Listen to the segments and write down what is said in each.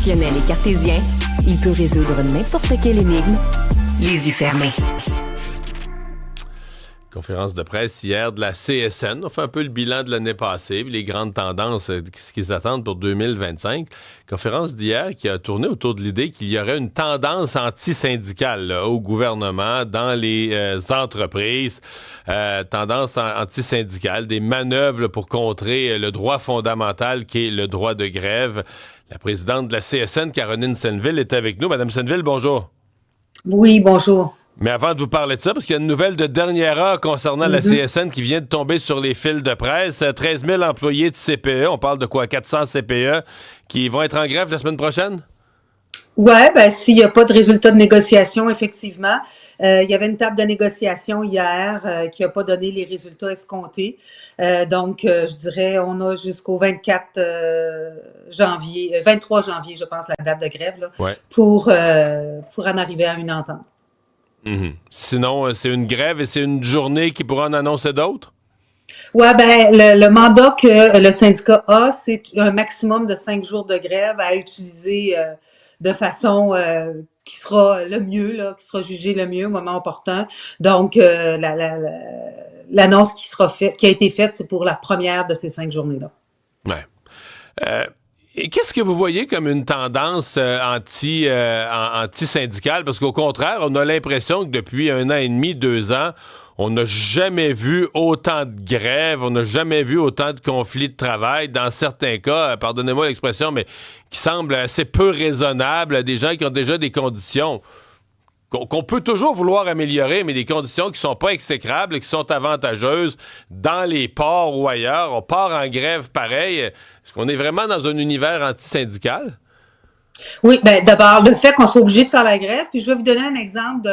Rationnel et cartésien, il peut résoudre n'importe quelle énigme, les yeux fermés. Conférence de presse hier de la CSN. On fait un peu le bilan de l'année passée, les grandes tendances, ce qu'ils attendent pour 2025. Conférence d'hier qui a tourné autour de l'idée qu'il y aurait une tendance anti-syndicale là, au gouvernement, dans les entreprises. Tendance anti-syndicale, des manœuvres là, pour contrer le droit fondamental qui est le droit de grève. La présidente de la CSN, Caroline Senneville, est avec nous. Madame Senneville, bonjour. Oui, bonjour. Mais avant de vous parler de ça, parce qu'il y a une nouvelle de dernière heure concernant la CSN qui vient de tomber sur les fils de presse. 13 000 employés de CPE, on parle de quoi, 400 CPE, qui vont être en grève la semaine prochaine? Ouais, ben s'il n'y a pas de résultat de négociation, effectivement. Il y avait une table de négociation hier qui n'a pas donné les résultats escomptés. Donc, je dirais, on a jusqu'au 24 janvier, 23 janvier, je pense, la date de grève, là, ouais. pour en arriver à une entente. Mm-hmm. Sinon, c'est une grève et c'est une journée qui pourra en annoncer d'autres? Ouais, ben le mandat que le syndicat a, c'est un maximum de 5 jours de grève à utiliser de façon qui sera le mieux, là, qui sera jugée le mieux au moment opportun. Donc, l'annonce qui a été faite, c'est pour la première de ces 5 journées-là. Ouais. Et qu'est-ce que vous voyez comme une tendance anti-syndicale? Parce qu'au contraire, on a l'impression que depuis 1 an et demi, 2 ans, on n'a jamais vu autant de grèves, on n'a jamais vu autant de conflits de travail. Dans certains cas, pardonnez-moi l'expression, mais qui semblent assez peu raisonnables, des gens qui ont déjà des conditions qu'on peut toujours vouloir améliorer, mais des conditions qui sont pas exécrables et qui sont avantageuses dans les ports ou ailleurs. On part en grève pareil. Est-ce qu'on est vraiment dans un univers antisyndical? Oui, ben d'abord, le fait qu'on soit obligé de faire la grève, puis je vais vous donner un exemple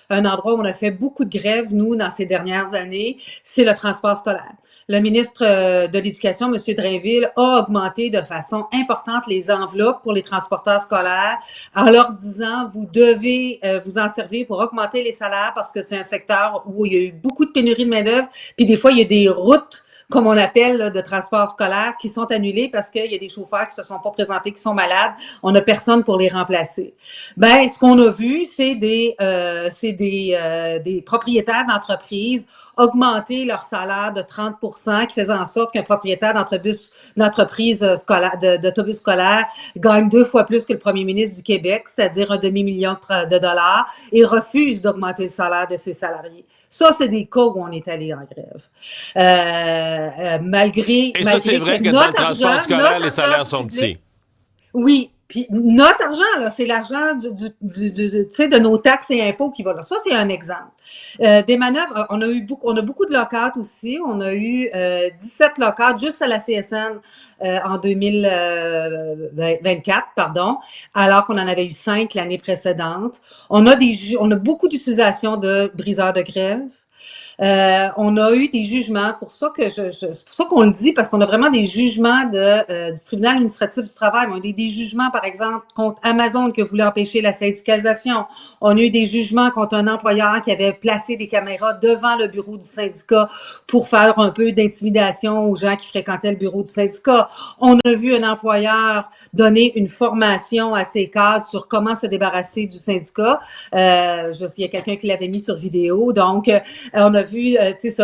d'un endroit où on a fait beaucoup de grèves, nous, dans ces dernières années, c'est le transport scolaire. Le ministre de l'Éducation, M. Drainville, a augmenté de façon importante les enveloppes pour les transporteurs scolaires en leur disant, vous devez vous en servir pour augmenter les salaires parce que c'est un secteur où il y a eu beaucoup de pénurie de main-d'œuvre, puis des fois, il y a des routes comme on appelle, là, de transport scolaire, qui sont annulés parce qu'il y a des chauffeurs qui se sont pas présentés, qui sont malades. On n'a personne pour les remplacer. Ben, ce qu'on a vu, c'est des propriétaires d'entreprises augmenter leur salaire de 30%, qui faisait en sorte qu'un propriétaire d'entreprise scolaire, d'autobus scolaire gagne 2 fois plus que le premier ministre du Québec, c'est-à-dire un demi-million de dollars, et refuse d'augmenter le salaire de ses salariés. Ça, c'est des cas où on est allé en grève. Malgré ça, c'est vrai que dans le transport scolaire, les salaires sont petits. Oui. Puis notre argent, là, c'est l'argent tu sais, de nos taxes et impôts qui va là. Ça, c'est un exemple. Des manœuvres, on a beaucoup de lock-out aussi. On a eu 17 lock-out juste à la CSN en 2024, pardon, alors qu'on en avait eu 5 l'année précédente. On a beaucoup d'utilisation de briseurs de grève. On a eu des jugements, pour ça que c'est pour ça qu'on le dit, parce qu'on a vraiment des jugements du tribunal administratif du travail. On a eu des jugements, par exemple, contre Amazon qui voulait empêcher la syndicalisation. On a eu des jugements contre un employeur qui avait placé des caméras devant le bureau du syndicat pour faire un peu d'intimidation aux gens qui fréquentaient le bureau du syndicat. On a vu un employeur donner une formation à ses cadres sur comment se débarrasser du syndicat. Il y a quelqu'un qui l'avait mis sur vidéo. Donc, on a vu,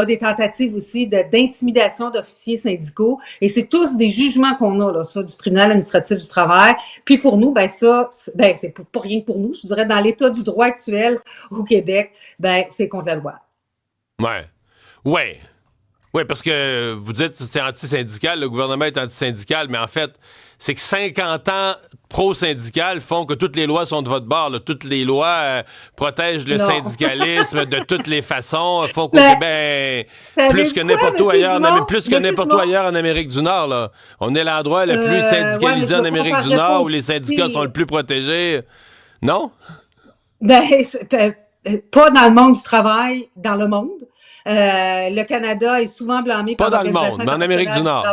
des tentatives aussi d'intimidation d'officiers syndicaux. Et c'est tous des jugements qu'on a, là, ça, du tribunal administratif du travail. Puis pour nous, c'est pas rien que pour nous. Je dirais, dans l'état du droit actuel au Québec, c'est contre la loi. Ouais, parce que vous dites que c'est antisyndical, le gouvernement est antisyndical, mais en fait, c'est que 50 ans pro-syndical font que toutes les lois sont de votre bord. Là. Toutes les lois protègent le syndicalisme de toutes les façons, font qu'au Québec, plus que n'importe où ailleurs, ailleurs en Amérique du Nord. Là. On est l'endroit le plus syndicalisé en Amérique du Nord, où les syndicats sont le plus protégés. Non? Pas dans le monde du travail, dans le monde. Le Canada est souvent blâmé par l'Organisation internationale du travail. Pas dans le monde, en Amérique du Nord.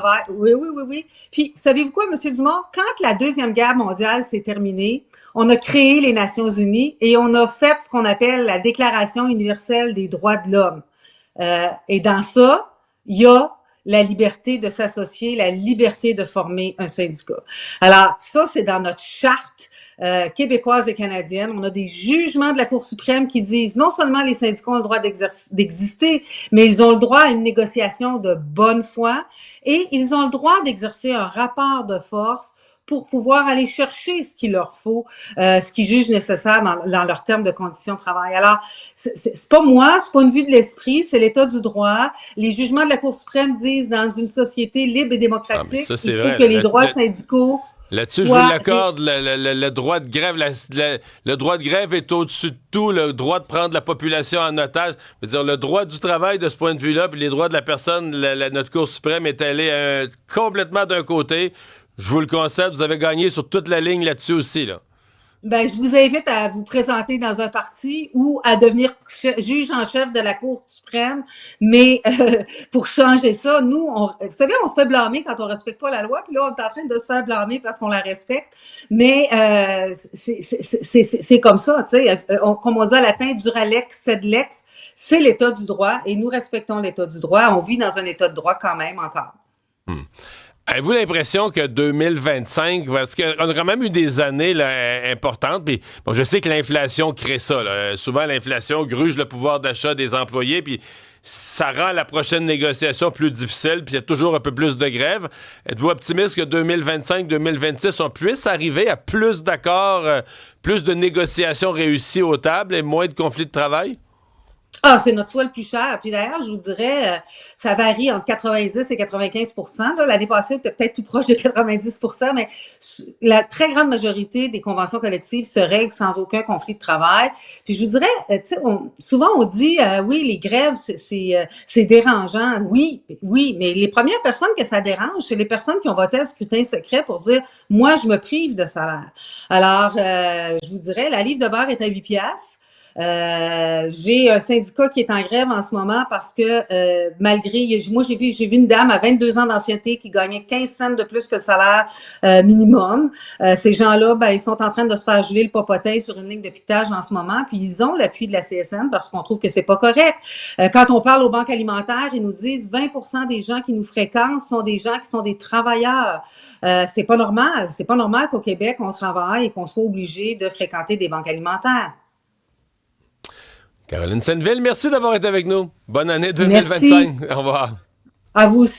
Oui. Puis, savez-vous quoi, M. Dumont? Quand la Deuxième Guerre mondiale s'est terminée, on a créé les Nations unies et on a fait ce qu'on appelle la Déclaration universelle des droits de l'homme. Et dans ça, il y a la liberté de s'associer, la liberté de former un syndicat. Alors, ça, c'est dans notre charte québécoise et canadienne. On a des jugements de la Cour suprême qui disent non seulement les syndicats ont le droit d'exister, mais ils ont le droit à une négociation de bonne foi et ils ont le droit d'exercer un rapport de force pour pouvoir aller chercher ce qu'il leur faut, ce qu'ils jugent nécessaire dans leurs termes de conditions de travail. Alors, c'est pas moi, c'est pas une vue de l'esprit, c'est l'état du droit. Les jugements de la Cour suprême disent dans une société libre et démocratique, ça, il faut vrai, que les droits syndicaux là-dessus, je vous l'accorde, le droit de grève, le droit de grève est au-dessus de tout, le droit de prendre la population en otage. Je veux dire, le droit du travail, de ce point de vue-là, puis les droits de la personne, notre Cour suprême est allée complètement d'un côté. Je vous le concède, vous avez gagné sur toute la ligne là-dessus aussi, là. Ben, je vous invite à vous présenter dans un parti ou à devenir juge en chef de la Cour suprême. Mais pour changer ça, nous, vous savez, on se fait blâmer quand on respecte pas la loi, puis là, on est en train de se faire blâmer parce qu'on la respecte. Mais c'est comme ça, tu sais. Comme on dit à latin, dura lex sed lex, c'est l'état du droit, et nous respectons l'état du droit. On vit dans un état de droit quand même encore. Avez-vous l'impression que 2025, parce qu'on a quand même eu des années là, importantes, puis bon, je sais que l'inflation crée ça. Là. Souvent, l'inflation gruge le pouvoir d'achat des employés, puis ça rend la prochaine négociation plus difficile, puis il y a toujours un peu plus de grève. Êtes-vous optimiste que 2025-2026, on puisse arriver à plus d'accords, plus de négociations réussies aux tables et moins de conflits de travail? Ah, c'est notre souhait le plus cher. Puis d'ailleurs, je vous dirais, ça varie entre 90 et 95%. Là. L'année passée, c'était peut-être plus proche de 90%, mais la très grande majorité des conventions collectives se règlent sans aucun conflit de travail. Puis je vous dirais, tu sais, souvent on dit, oui, les grèves, c'est dérangeant. Oui, mais les premières personnes que ça dérange, c'est les personnes qui ont voté à scrutin secret pour dire, moi, je me prive de salaire. Alors, je vous dirais, la livre de beurre est à 8 piastres. J'ai un syndicat qui est en grève en ce moment parce que moi j'ai vu une dame à 22 ans d'ancienneté qui gagnait 15 cents de plus que le salaire minimum. Ces gens-là, ben ils sont en train de se faire geler le popotin sur une ligne de piquetage en ce moment, puis ils ont l'appui de la CSN parce qu'on trouve que c'est pas correct. Quand on parle aux banques alimentaires, ils nous disent 20% des gens qui nous fréquentent sont des gens qui sont des travailleurs. C'est pas normal. C'est pas normal qu'au Québec on travaille et qu'on soit obligé de fréquenter des banques alimentaires. Caroline Senneville, merci d'avoir été avec nous. Bonne année 2025. Merci. Au revoir. À vous aussi.